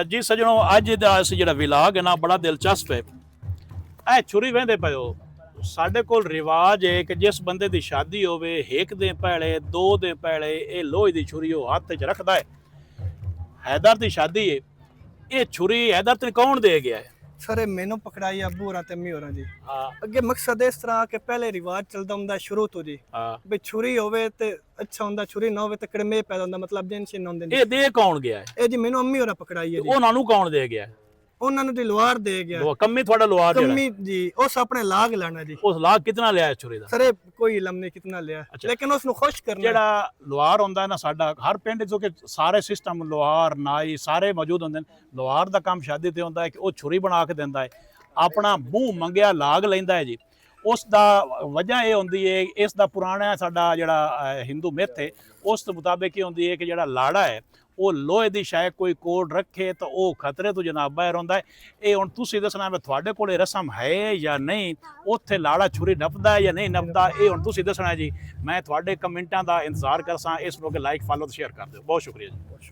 ਜੀ ਸੱਜਣੋ, ਅੱਜ ਦਾ ਅਸੀਂ ਜਿਹੜਾ ਵਿਲਾਗ ਹੈ ਨਾ, ਬੜਾ ਦਿਲਚਸਪ ਹੈ। ਇਹ ਛੁਰੀ ਵਹਿੰਦੇ ਪਏ ਹੋ, ਸਾਡੇ ਕੋਲ ਰਿਵਾਜ ਹੈ ਕਿ ਜਿਸ ਬੰਦੇ ਦੀ ਸ਼ਾਦੀ ਹੋਵੇ, ਇੱਕ ਦੇ ਪਹਿਲੇ ਦੋ ਦੇ ਪਹਿਲੇ ਇਹ ਲੋਹੇ ਦੀ ਛੁਰੀ ਉਹ ਹੱਥ 'ਚ ਰੱਖਦਾ ਹੈ। हैदर ਦੀ ਸ਼ਾਦੀ ਹੈ, ਇਹ ਛੁਰੀ हैदर ਤੇ ਕੌਣ ਦੇ ਗਿਆ ਹੈ? सर मैनू पकड़ाई अबू होरा ते अम्मी होरा जी। हाँ अगे मकसद इस तरह के पहले रिवाज चलता हुंदा शुरू तो जी हाँ। भी छुरी होवे ते अच्छा हुंदा, छुरी ना होवे ते कड़मे पैदा हुंदा, मतलब दिन छिन हुंदे ने। ਇਹ ਦੇ ਕੌਣ ਗਿਆ ਹੈ? ए जी मैनू अम्मी होरा पकड़ाई है जी। ਉਹਨਾਂ ਨੂੰ ਕੌਣ ਦੇ ਗਿਆ ਹੈ? ਉਹਨਾਂ ਨੂੰ ਦੀ ਲੋਹਾਰ ਦੇ ਗਿਆ। ਕੰਮੀ ਤੁਹਾਡਾ ਲੋਹਾਰ ਜਿਹੜਾ कम्मी जी उस अपने लाग लाना जी। ਉਸ ਲਾਗ ਕਿਤਨਾ ਲਿਆ ਹੈ ਛੁਰੀ ਦਾ? सर कोई इलम नहीं कितना लिया, लेकिन उसनु खुश करना। ਜਿਹੜਾ ਲੋਹਾਰ ਹੁੰਦਾ ਨਾ, ਸਾਡਾ ਹਰ ਪਿੰਡ 'ਚ ਕਿ ਸਾਰੇ ਸਿਸਟਮ ਲੋਹਾਰ ਨਾਈ ਸਾਰੇ ਮੌਜੂਦ ਹੁੰਦੇ ਨੇ। ਲੋਹਾਰ ਦਾ ਕੰਮ ਸ਼ਾਦੀ ਤੇ ਹੁੰਦਾ ਹੈ ਕਿ ਉਹ ਛੁਰੀ ਬਣਾ ਕੇ ਦਿੰਦਾ ਹੈ, ਆਪਣਾ ਮੂੰਹ ਮੰਗਿਆ ਲਾਗ ਲੈਂਦਾ ਹੈ ਜੀ। ਉਸ ਦਾ ਵਜ੍ਹਾ ਇਹ ਹੁੰਦੀ ਹੈ, ਇਸ ਦਾ ਪੁਰਾਣਾ ਸਾਡਾ ਜਿਹੜਾ ਹਿੰਦੂ ਮਿੱਥ ਹੈ ਉਸ ਦੇ ਮੁਤਾਬਿਕ ਇਹ ਹੁੰਦੀ ਹੈ ਕਿ ਜਿਹੜਾ ਲਾੜਾ ਹੈ ਉਹ ਲੋਹੇ ਦੀ ਸ਼ਾਇਦ ਕੋਈ ਕੋਡ ਰੱਖੇ ਤਾਂ ਉਹ ਖਤਰੇ ਤੋਂ ਜਨਾਬ ਬਾਹਰ ਹੁੰਦਾ ਹੈ। ਇਹ ਹੁਣ ਤੁਸੀਂ ਦੱਸਣਾ ਵੀ ਤੁਹਾਡੇ ਕੋਲ ਇਹ ਰਸਮ ਹੈ ਜਾਂ ਨਹੀਂ, ਉੱਥੇ ਲਾੜਾ ਛੁਰੀ ਨੱਪਦਾ ਹੈ ਜਾਂ ਨਹੀਂ ਨੱਪਦਾ, ਇਹ ਹੁਣ ਤੁਸੀਂ ਦੱਸਣਾ ਜੀ। ਮੈਂ ਤੁਹਾਡੇ ਕਮੈਂਟਾਂ ਦਾ ਇੰਤਜ਼ਾਰ ਕਰਸਾਂ। ਇਸ ਨੂੰ ਲਾਈਕ ਫਾਲੋ ਤੇ ਸ਼ੇਅਰ ਕਰ ਦਿਓ। ਬਹੁਤ ਸ਼ੁਕਰੀਆ ਜੀ।